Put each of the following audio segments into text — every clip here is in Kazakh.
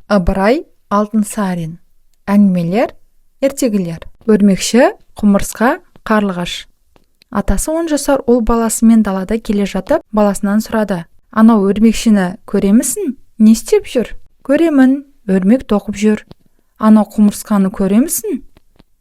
Ыбырай Алтынсарин. Әңгімелер, ертегілер. Өрмекші, құмырсқа, қарлығаш. Атасы 10 жасар ұл баласымен далада келе жатып, баласынан сұрады: "Анау өрмекшіні көремісің? Не істеп жүр?" "Көремін, өрмек тоқып жүр." "Анау құмырсқаны көремісің?"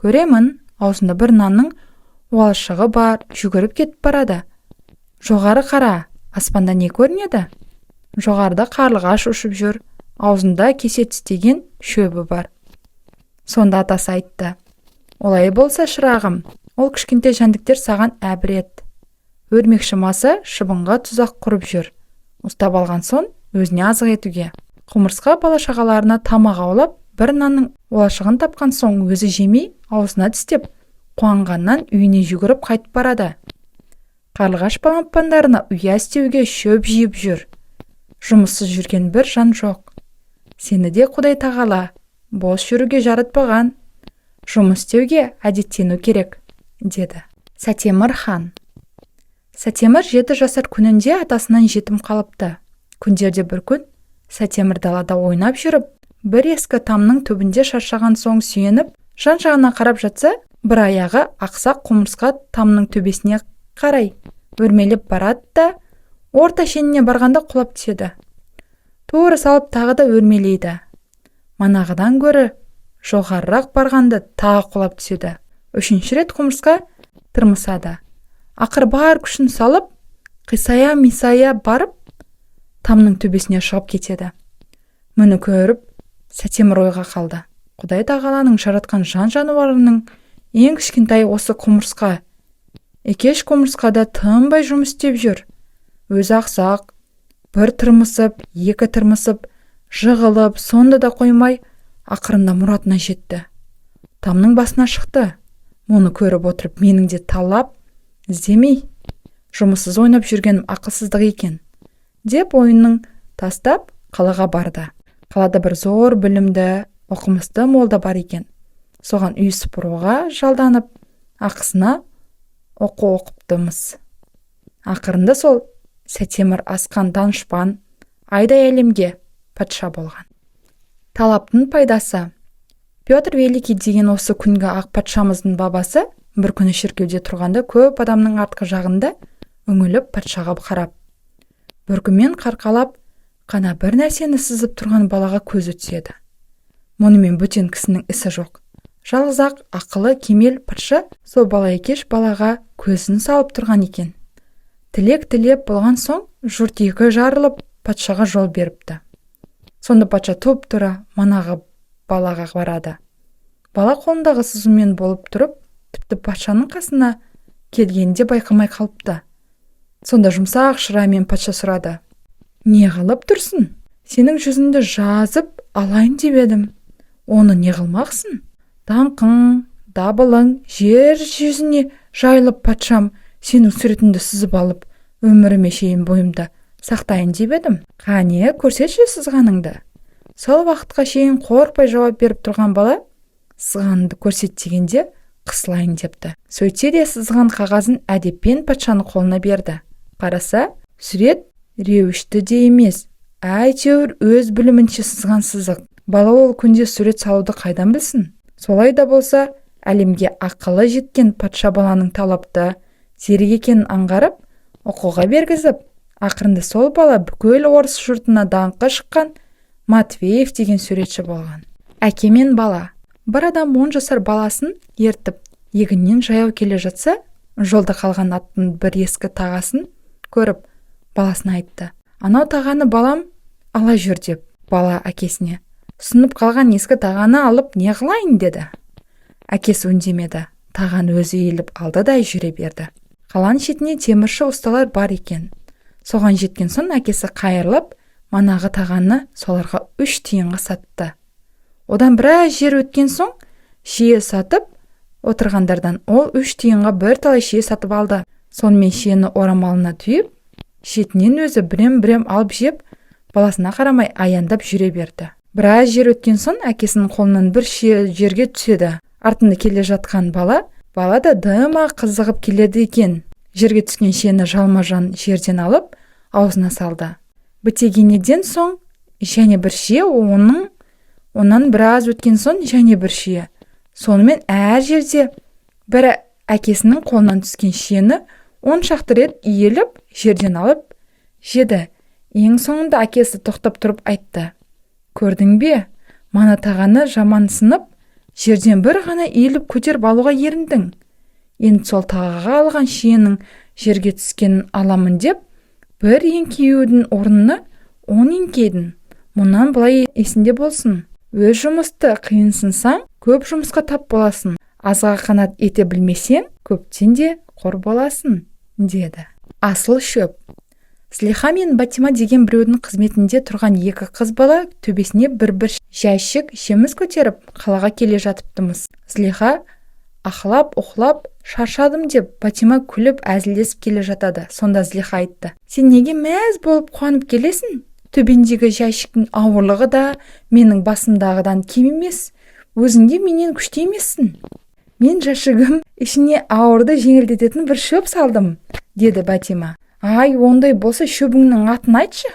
"Көремін, аузында бір нанның уалшығы бар, жүгіріп кетіп барады." "Жоғары қара, аспанда не көрінеді?" "Жоғарыда қарлығаш ұшып жүр, аузында кесе тістеген шөбі бар." Сонда атасы айтты: "Олай болса, шырағым, ол кішкентай жәндіктер саған әбірет. Өрмекші масы шыбынға тұзақ құрып жүр. Ұстап алған соң өзіне азық етуге." Құмырсқа бала-шағаларына тамақ аулап, бір нанның уалшығын тапқан соң өзі жемей, аузына тістеп, қуанғаннан үйіне жүгіріп қайтып барады. Қарлығаш балапандарына ұя істеуге шөп жиып жүр. Жұмыссыз жүрген бір жан жоқ. "Сені де Құдай тағала бос жүруге жаратпаған. Жұмыс істеуге әдеттену керек", деді. Сәтемір хан. Сәтемір 7 жасар күнінде атасынан жетім қалыпты. Күндерде бір күн Сәтемір далада ойнап жүріп, бір ескі тамның түбінде шаршаған соң сүйеніп, жан-жағына қарап жатса, бір аяғы ақсақ құмырсқа тамның төбесіне қарай өрмелеп барады да, орта шеніне барғанда құлап түседі. Тура салып тағы да өрмелейді. Манағыдан гөрі жоғарырақ барғанда тағы құлап түседі. 3-ші рет құмырсқа тырмысады. Ақыр бар күшін салып, қисая-мисая барып, тамның төбесіне шығып кетеді. Мұны көріп, Сәтемір ойға қалды. Құдай тағаланың жаратқан жан-жануарының ең кішкентай осы құмырсқа. Екеш құмырсқада тынбай жұмыс істеп жүр. Өзі ақсақ, бір тырмысып, екі тырмысып, жығылып, сонда да қоймай, ақырында мұратына жетті. Тамның басына шықты. Мұны көріп отырып, менің де талап, іздемей, жұмыссыз ойнап жүргенім ақылсыздық екен, деп ойынның тастап қалаға барды. Қалада бір зор білімді, оқымысты молда бар екен. Соған үй сыпыруға жалданып, ақысына оқу оқыптымыз. Ақырында сол Сәтемір асқан данышпан, айдай әлемге патша болған. Талаптың пайдасы. Петр Великий деген осы күнгі ақ патшамыздың бабасы бір күні шіркеуде тұрғанда көп адамның артқы жағында үңіліп патшаға қарап. Бүркімен қарқалап, қана бір нәрсені сызып тұрған балаға көзі түседі. Мұнымен бөтен кісінің ісі жоқ. Жалғыз ақ ақылы кемел патша сол бала екеш балаға көзін салып тұрған екен. Тілек тілеп болған соң жұрт екі жарылып патшаға жол беріпті. Сонда патша тұп-тура манағы балаға барады. Бала қолындағы сызумен болып тұрып, тіпті патшаның қасына келгенде байқамай қалыпты. Сонда жұмсақ шырамен патша сұрады: "Не қылып тұрсың? Сенің жүзіңді жазып алайын деп едім. Оны не қылмақсың? Даңқың, дабылың жер жүзіне жайылып, патшам, сенің суретіңді сызып алып, өміріме шейін бойымда сақтайын деп едім. Қане, көрсетші сызғаныңды." Сол уақытқа шейін қорықпай жауап беріп тұрған бала, сызғанымды көрсет дегенде қысылайын депті. Сөйтсе де сызған қағазын әдеппен патшаның қолына берді. Қараса, сурет реуішті де емес, әйтеуір өз білімінше сызған сызық. Бала ол күнде сурет салуды қайдан білсін? Солай да болса, әлемге ақылы жеткен патша баланың талапты, зерек екенін аңғарып, оқуға бергізіп, ақырында сол бала бүкіл орыс жұртына даңқы шыққан Матвеев деген суретші болған. Әке мен бала. Бір адам 10 жасар баласын ертіп, егіннен жаяу келе жатса, жолда қалған аттың бір ескі тағасын көріп, баласына айтты: "Анау тағаны балам ала жүр", деп. Бала әкесіне: "Сынып қалған ескі тағаны алып не қылайын?" деді. Әкесі үндемеді. Тағаны өзі иіліп алды да жүре берді. Қаланың шетіне темірші ұсталар бар екен. Соған жеткен соң әкесі қайырылып, манағы тағаны соларға 3 тиынға сатты. Одан біраз жер өткен соң, шие сатып отырғандардан ол 3 тиынға бір талай шие сатып алды. Сонымен шиені орамалына түйіп, шетінен өзі бірем-бірем алып жеп, баласына қарамай аяндап жүре берді. Біраз жер өткен соң әкесінің қолынан бір шие жерге түседі. Артында келе жатқан бала да дыма қызығып келеді екен. Жерге түскен шиені жалма-жан жерден алып, аузына салды. Бітегенеден соң және бір шие оның Онан біраз өткен соң және бір шие. Сонымен әр жерде бірі әкесінің қолынан түскен шиені 10 шақты рет иеліп, жерден алып жеді. Ең соңында әкесі тоқтап тұрып айтты: "Көрдің бе, мана тағаны жамансынып, жерден бір ғана иіліп көтеріп алуға еріндің. Енді сол тағаға алған шиенің жерге түскенін аламын деп, бір еңкеюдің орнына 10 еңкейдің. Мұнан былай есінде болсын. Өз жұмысты қиынсынсаң, көп жұмысқа тап боласың. Азға қанат ете білмесең, көптен де қор боласың", деді. Асыл шөп. Злиха мен Батима деген біреудің қызметінде тұрған екі қыз бала төбесіне бір жәшік жеміс көтеріп қалаға келе жатыптымыз. Злиха ахлап-ұхлап шаршадым деп, Батима күліп әзілдесіп келе жатады. Сонда Злиха айтты: "Сен неге мәз болып қуанып келесің? Төбендегі жәшіктің ауырлығы да менің басымдағыдан кем емес. Өзің де менен күшті емессің. Мен жәшігім ішіне ауырды жеңілдететін бір шөп салдым", деді Батима. "Ай, ондай болса шөбіңнің атын айтшы,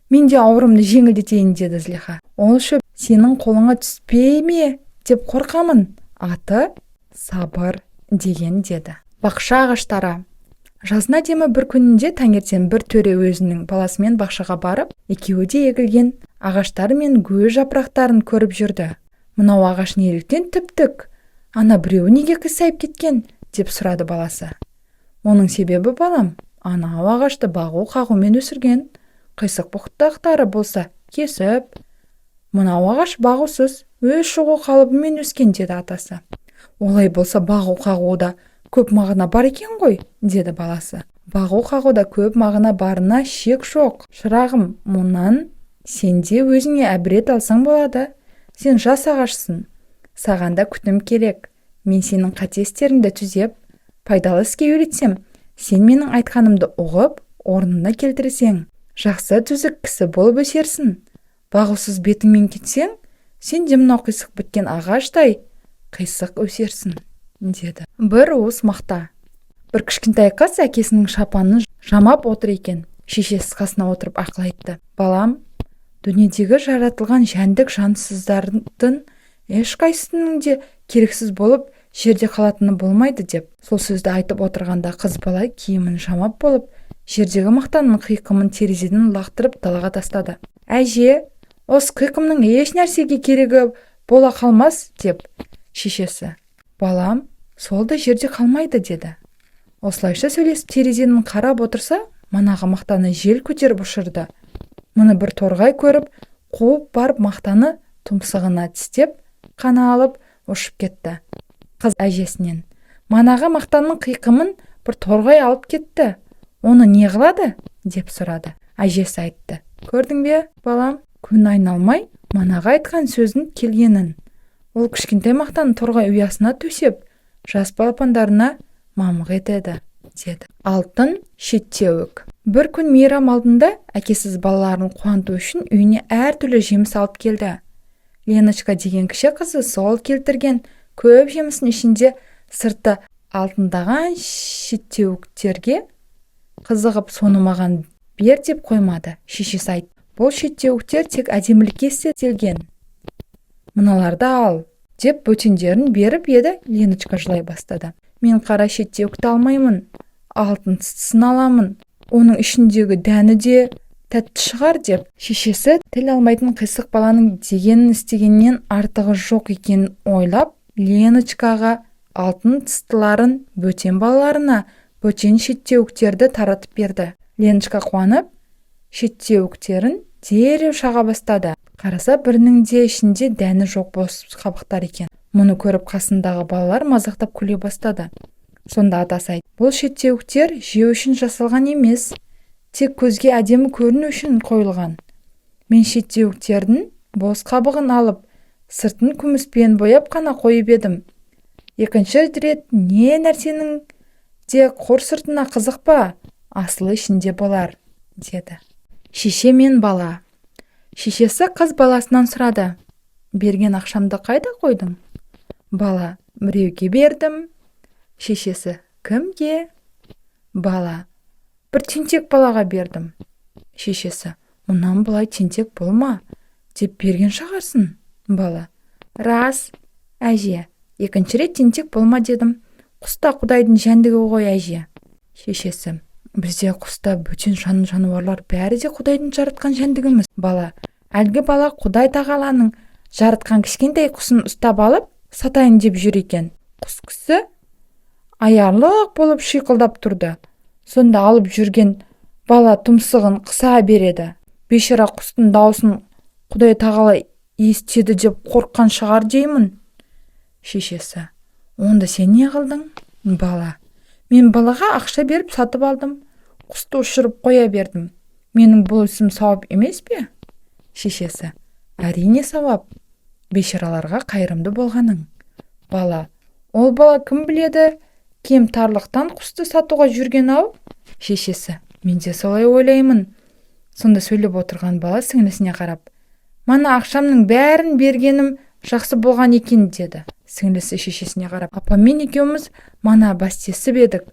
мен де ауырымды жеңілдетейін", деді Злиха. "Ол шөп сенің қолыңа түспей ме деп қорқамын. Аты сабыр деген", деді. Бақша ағаштары. Жазына демі бір күнінде таңертең бір төре өзінің баласымен бақшаға барып, екеуі де егілген ағаштар мен гүл жапырақтарын көріп жүрді. "Мынау ағаш неліктен тіп-тік? Ана біреуі неге қисайып кеткен?" деп сұрады баласы. "Оның себебі, балам, анау ағашты бағу-қағумен өсірген. Қисық бұқтақтары болса кесіп. Мынау ағаш бағусыз, өз шығу қалыбымен өскен", деді атасы. "Олай болса бағу-қағуда көп мағына бар екен ғой", деді баласы. "Бағу-қағуда көп мағына барына шек жоқ. Шырағым, мұнан сен де өзіңе әбірет алсаң болады. Сен жас ағашсың. Саған да күтім керек. Мен сенің қате істеріңді түзеп, пайдалы іске үйретсем, сен менің айтқанымды ұғып, орнына келтірсең, жақсы түзік кісі болып өсерсің. Бағусыз бетіңмен кетсең, сен де мынау қисық біткен ағаштай қисық өсерсің", деді. Бір уыс мақта. Бір кішкентай қыз әкесінің шапанын жамап отыр екен. Шешесі қасына отырып ақыл айтты: "Балам, дүниедегі жаратылған жәндік жансыздардың ешқайсының де керексіз болып жерде қалатыны болмайды", деп. Сол сөзді айтып отырғанда қыз бала киімін жамап болып, жердегі мақтаның қиқымын терезеден лақтырып далаға тастады. "Әже, осы қиқымның еш нәрсеге керегі бола қалмас", деп шешесі. "Балам, сол да жерде қалмайды", деді. Осылайша сөйлесіп терезенің қарап отырса, манағы мақтаны жел көтеріп ұшырды. Мұны бір торғай көріп, қуып барып мақтаны тұмсығына тістеп, қана алып ұшып кетті. Қыз әжесінен: "Манағы мақтаның қиқымын бір торғай алып кетті. Оны не қылады?" деп сұрады. Әжесі айтты: "Көрдің бе, балам, күн айналмай манағы айтқан сөздің келгенін. Ол кішкентай мақтаны торғай ұясына төсеп, жас балапандарына мамық етеді", деді. Алтын шеттеуік. Бір күн мейрам алдында әкесіз балаларын қуанту үшін үйіне әртүрлі жеміс алып келді. Леночка деген кіші қызы сол келтірген көп жемістің ішінде сырты алтындаған шеттеуіктерге қызығып, "Соны маған бер" деп қоймады. Шешесі айтты: "Бұл шеттеуіктер тек әдемілікке істелген. Мыналарды ал", деп бөтендерін беріп еді. Леночка жылай бастады: "Мен қара шеттеуікті алмаймын, алтын тістісін аламын. Оның ішіндегі дәні де тәтті шығар", деп. Шешесі тіл алмайтын қисық баланың дегенін істегеннен артығы жоқ екенін ойлап, Леночкаға алтын тыстыларын, бөтен балаларына бөтен шеттеуіктерді таратып берді. Леночка қуанып, шеттеуіктерін дереу шаға бастады. Қараса, бірінің де ішінде дәні жоқ бос қабықтар екен. Мұны көріп қасындағы балалар мазақтап күле бастады. Сонда атасы айтты: "Бұл шеттеуіктер жеу үшін жасалған емес, тек көзге әдемі көріну үшін қойылған. Мен шеттеуіктердің бос қабығын алып, сыртын күміспен бояп қана қойып едім. Екінші рет не нәрсенің де қор сыртына қызықпа, асылы ішінде болар", деді. Шеше мен бала. Шешесі қыз баласынан сұрады: "Берген ақшамды қайда қойдың?" Бала: "Біреуге бердім". Шешесі: "Кімге?" Бала: "Бір тентек балаға бердім". Шешесі: "Мұнан былай тентек болма, деп берген шығарсың". Бала: рас, әже, екінші рет тентек болма дедім. Құста Құдайдың жәндігі ғой әже. Шешесі: бізде құста бөтен жануарлар бәрі де Құдайдың жаратқан жәндігіміз. Бала: әлгі бала Құдай тағаланың жаратқан кішкентай құсын ұстап алып сатайын деп жүр екен. Құс кісі аярлық болып шиқылдап тұрды. Сонда алып жүрген бала тұмсығын қыса береді. Бейшара құстың даусын Құдай тағала естеді деп қорыққан шығар деймін. Шешесі: онда сен не қылдың? Бала: мен балаға ақша беріп сатып алдым. Құсты ұшырып қоя бердім. Менің бұл ісім сауап емес пе? Шешесі: әрине сауап, бейшараларға қайырымды болғаның. Бала: ол бала кім біледі, кем тарлықтан құсты сатуға жүрген-ау? Шешесі: мен де солай ойлаймын. Сонда сөйлеп отырған бала сіңлісіне қарап: мана ақшамның бәрін бергенім жақсы болған екен деді. Сіңлісі шешесіне қарап: апаммен екеуміз мана бастесіп едік.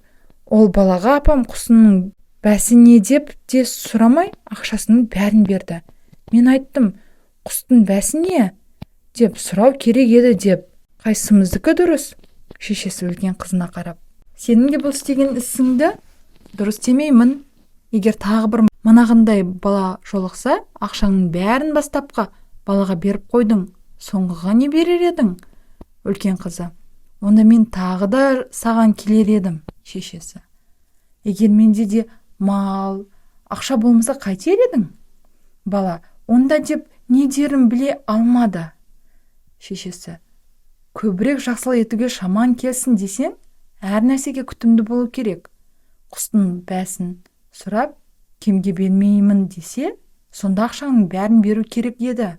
Ол балаға апам құсының бәсі не деп те сұрамай ақшасының бәрін берді. Мен айттым: құстың бәсі не деп сұрау керек еді деп. Қайсымыздікі дұрыс? Шешесі үлкен қызына қарап: сенің де бұл істеген ісіңді дұрыс демеймін. Егер тағы бір манағындай бала жолықса, ақшаңның бәрін бастапқа балаға беріп қойдың, соңғыға не берер едің? Үлкен қызы: онда мен тағы да саған келер едім. Шешесі: егер менде де мал, ақша болмаса қайтер едің? Бала: онда деп не дерін біле алмады. Шешесі: көбірек жақсылық етуге шаман келсін десең, әр нәрсеге күтімді болу керек. Құстың бәсін сұрап, кемге бермеймін десе, сонда ақшаның бәрін беру керек еді.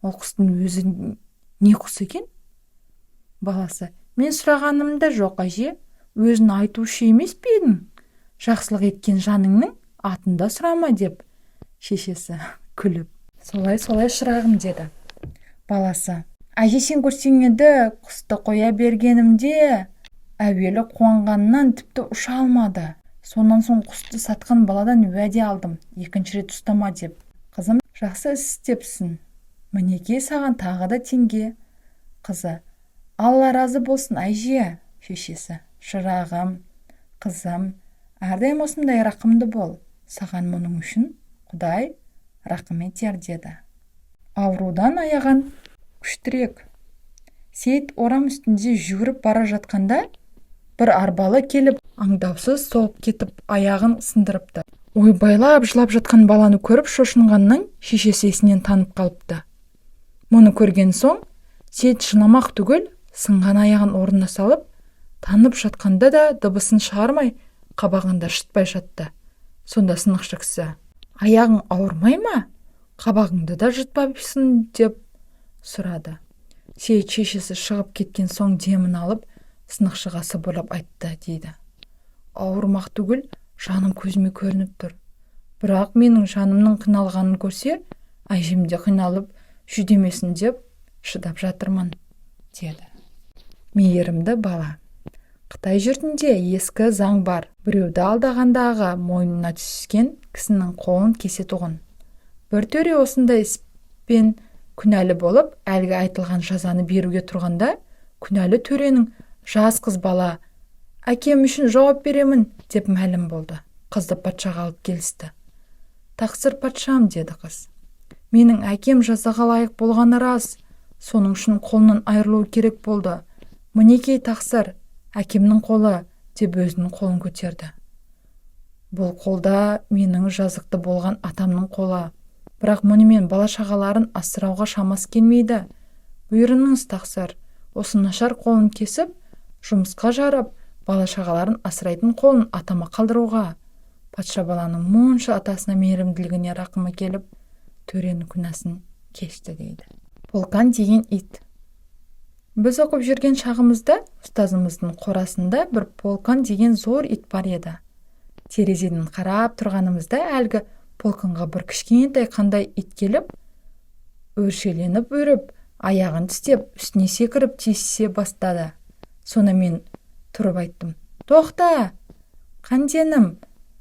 Ол құстың өзі не құс екен? Баласы: мен сұрағанымда жоқ әже, өзін айтушы емес пе едің? Жақсылық еткен жаныңның атында сұрама деп. Шешесі күліп: солай шырағым деді. Баласы: әже, сен көрсең еді, құсты қоя бергенімде әуелі қуанғаннан тіпті ұша алмады. Сонан соң құсты сатқан баладан уәде алдым, екінші рет ұстама деп. Қызым: жақсы іс істепсің. Мінеке саған тағы да теңге. Қызы: Алла разы болсын әже. Шешесі: шырағым, қызым, әрдайым осындай рақымды бол. Саған мұның үшін Құдай рақым етер деді. Аурудан аяған күштірек. Сейіт орам үстінде жүгіріп бара жатқанда, бір арбалы келіп, аңдаусыз соғып кетіп, аяғын сындырыпты. Ойбайлап жылап жатқан баланы көріп шошынғаннан шешесі есінен танып қалыпты. Мұны көрген соң, Сейіт жыламақ түгел, сынған аяғын орнына салып, танып жатқанда да дыбысын шығармай, қабағында шытпай жатты. Сонда сынықшы кісі: аяғың ауырмай ма? Қабағыңды да жытпапсың деп сұрады. Сейіт шешесі шығып кеткен соң демін алып, сынықшыға сыбырлап айтты дейді: ауырмақ түгіл, жаным көзіме көрініп тұр. Бірақ менің жанымның қиналғанын көрсе, әжем де қиналып жүдемесін деп шыдап жатырмын деді. Мейірімді бала. Қытай жұртында ескі заң бар. Біреуді алдағандағы мойнына түскен кісінің қолын кесетұғын. Бір төре осындай іспен күнәлі болып, әлгі айтылған жазаны беруге тұрғанда, күнәлі төренің жас қыз бала: әкем үшін жауап беремін деп мәлім болды. Қызды патшаға алып келісті. Тақсыр патшам, деді қыз. Менің әкем жазаға лайық болғаны рас. Соның үшін қолынан айырылу керек болды. Мінекей тақсыр, әкемнің қолы, деп өзінің қолын көтерді. Бұл қолда менің жазықты болған атамның қолы. Бірақ мұнымен бала шағаларын асырауға шамас келмейді. Бұйырыңыз тақсыр, осы нашар қолын кесіп, жұмысқа жарып, бала шағаларын асырайтын қолын атама қалдыруға. Патша баланың мұнша атасына мейірімділігіне рақымы келіп, төренің күнәсін кешті дейді. Полкан деген ит. Біз оқып жүрген шағымызда ұстазымыздың қорасында бір полкан деген зор ит бар еді. Терезеден қарап тұрғанымызда әлгі полканға бір кішкентай қандай ит келіп, өршеленіп өріп, аяғын тістеп, үстіне секіріп тиісе бастады. Соны мен тұрып айттым: тоқта, қанденім,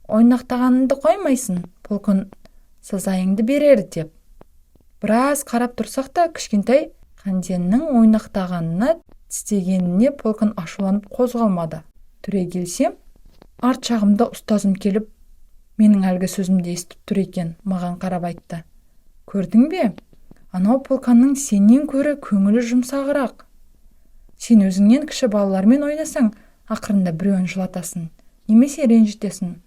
ойнақтағаныңды қоймайсың, полкан сазайыңды берер деп. Біраз қарап тұрсақ та, кішкентай Қанденнің ойнақтағанына, тістегеніне полкан ашуланып қозғалмады. Түрегелсем, арт жағымда ұстазым келіп, менің әлгі сөзімді естіп тұр екен, маған қарап айтты. Көрдің бе? Анау полканның сенен көрі көңілі жұмсағырақ. Сен өзіңнен кіші балалармен ойнасаң, ақырында біреуін жылатасың, немесе ренжітесің.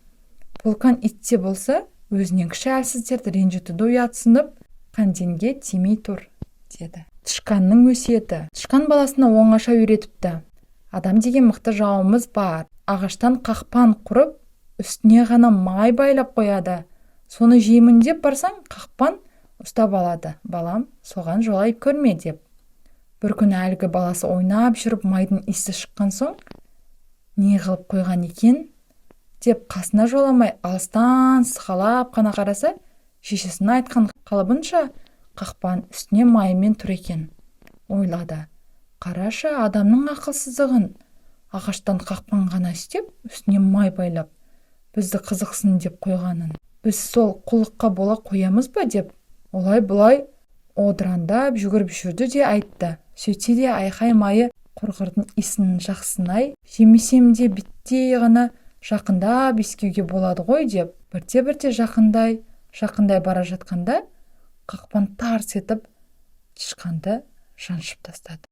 Полкан итте болса, өзінен кіші әлсіздерді ренжітуді ұятсынып, Қанденге тимей тұр, деді. Тышқанның өсиеті. Тышқан баласына оңаша үйретіпті. Адам деген мықты жауымыз бар. Ағаштан қақпан құрып, үстіне ғана май байлап қояды. Соны жеймін деп барсаң, қақпан ұстап алады. Балам, соған жолай көрме деп. Бір күні әлгі баласы ойнап жүріп майдың иісі шыққан соң, не қылып қойған екен деп қасына жоламай алыстан сықалап қана қараса, шешесіне айтқан қалыбынша қақпан үстіне маймен тұр екен. Ойлады, қарашы адамның ақылсыздығын, ағаштан қақпан ғана істеп, үстіне май байлап, бізді қызықсын деп қойғанын. Біз сол құлыққа бола қоямыз ба деп, олай-бұлай одырандап жүгіріп жүрді де айтты. Сөйтсе де айқай майы құрғырдың исінің жақсынай, жемесем де биттей ғана жақындап иіскеуге болады ғой деп, бірте-бірте жақындай бара жатқанда, қақпан тарс етіп тышқанды жаншып тастады.